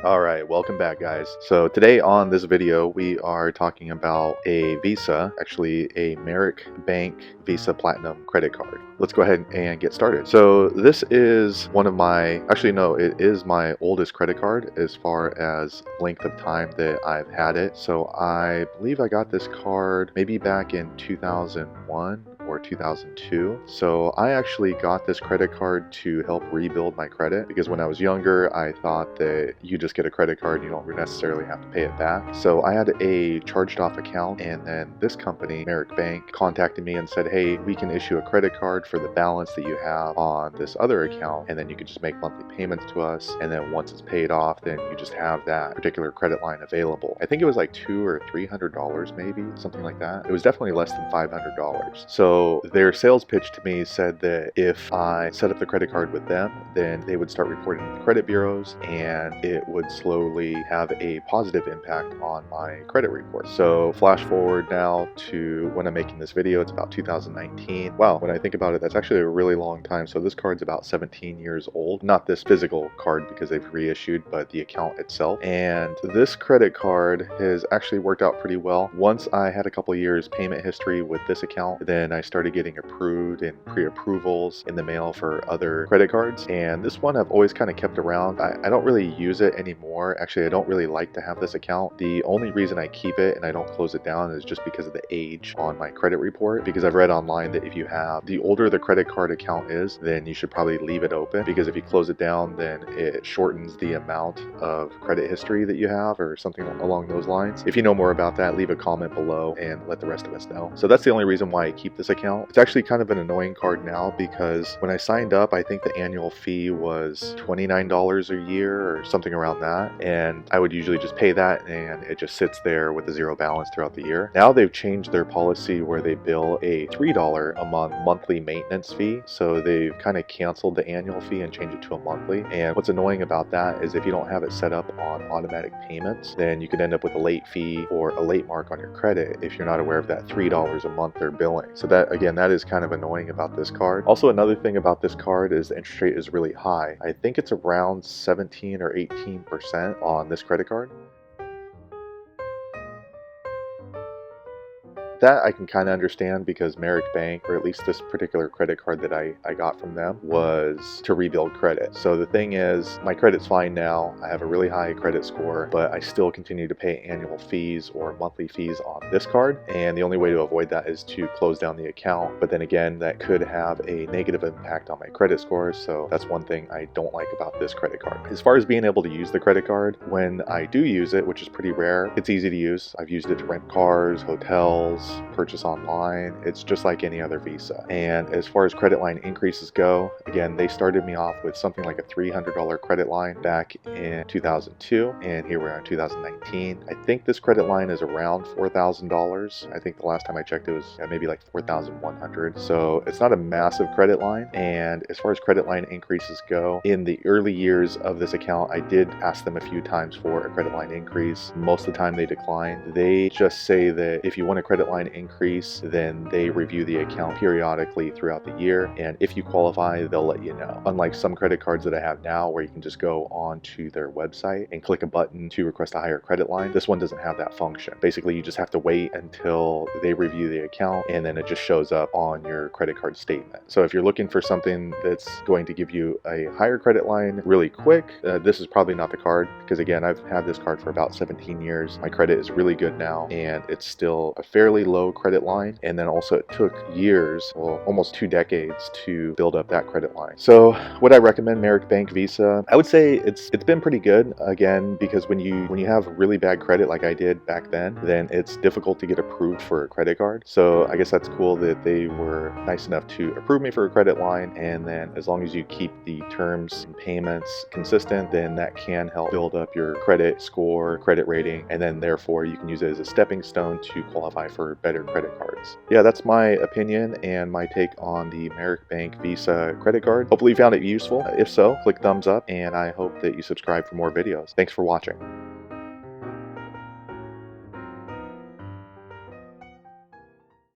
Alright, welcome back guys. So today on this video we are talking about a Visa, actually a Merrick Bank Visa Platinum credit card. Let's go ahead and get started. So this is one of my, it is my oldest credit card as far as length of time that I've had it. So I believe I got this card maybe back in 2001 or 2002. So I actually got this credit card to help rebuild my credit because when I was younger I thought that you just get a credit card, you don't necessarily have to pay it back. So I had a charged off account, and then this company, Merrick Bank, contacted me and said, hey, we can issue a credit card for the balance that you have on this other account, and then you can just make monthly payments to us, and then once it's paid off, then you just have that particular credit line available. I think it was like $200 or $300 maybe, something like that. It was definitely less than $500. So their sales pitch to me said that if I set up the credit card with them, then they would start reporting to the credit bureaus, and it would slowly have a positive impact on my credit report. So flash forward now to when I'm making this video, it's about 2019. Wow, when I think about it, that's actually a really long time. So this card's about 17 years old. Not this physical card because they've reissued, but the account itself. And this credit card has actually worked out pretty well. Once I had a couple years payment history with this account, then I started getting approved and pre-approvals in the mail for other credit cards. And this one I've always kind of kept around. I don't really use it anymore. Actually, I don't really like to have this account. The only reason I keep it and I don't close it down is just because of the age on my credit report, because I've read online that if you have, the older the credit card account is, then you should probably leave it open, because if you close it down, then it shortens the amount of credit history that you have or something along those lines. If you know more about that, leave a comment below and let the rest of us know. So that's the only reason why I keep this account. It's actually kind of an annoying card now because when I signed up, I think the annual fee was $29 a year or something around that, and I would usually just pay that and it just sits there with a zero balance throughout the year. Now they've changed their policy where they bill a $3 a month monthly maintenance fee. So they've kind of canceled the annual fee and changed it to a monthly. And what's annoying about that is if you don't have it set up on automatic payments, then you could end up with a late fee or a late mark on your credit if you're not aware of that $3 a month they're billing. So that, again, that is kind of annoying about this card. Also, another thing about this card is the interest rate is really high. I think it's around 17 or 18% on this credit card. That I can kind of understand because Merrick Bank, or at least this particular credit card that I got from them, was to rebuild credit. So the thing is, my credit's fine now. I have a really high credit score, but I still continue to pay annual fees or monthly fees on this card. And the only way to avoid that is to close down the account. But then again, that could have a negative impact on my credit score. So that's one thing I don't like about this credit card. As far as being able to use the credit card, when I do use it, which is pretty rare, it's easy to use. I've used it to rent cars, hotels, purchase online. It's just like any other Visa. And as far as credit line increases go, again, they started me off with something like a $300 credit line back in 2002, and here we are in 2019. I think this credit line is around $4,000. I think the last time I checked it was maybe like $4,100. So it's not a massive credit line. And as far as credit line increases go, in the early years of this account, I did ask them a few times for a credit line increase. Most of the time they declined. They just say that if you want a credit line increase, then they review the account periodically throughout the year, and if you qualify, they'll let you know. Unlike some credit cards that I have now where you can just go onto their website and click a button to request a higher credit line, this one doesn't have that function. Basically, you just have to wait until they review the account, and then it just shows up on your credit card statement. So if you're looking for something that's going to give you a higher credit line really quick, this is probably not the card, because again, I've had this card for about 17 years. My credit is really good now, and it's still a fairly low credit line. And then also it took years, well, almost 2 decades to build up that credit line. So would I recommend Merrick Bank Visa? I would say it's been pretty good, again, because when you have really bad credit like I did back then it's difficult to get approved for a credit card. So I guess that's cool that they were nice enough to approve me for a credit line, and then as long as you keep the terms and payments consistent, then that can help build up your credit score, credit rating, and then therefore you can use it as a stepping stone to qualify for better credit cards. Yeah, that's my opinion and my take on the Merrick Bank Visa credit card. Hopefully you found it useful. If so, click thumbs up, and I hope that you subscribe for more videos. Thanks for watching.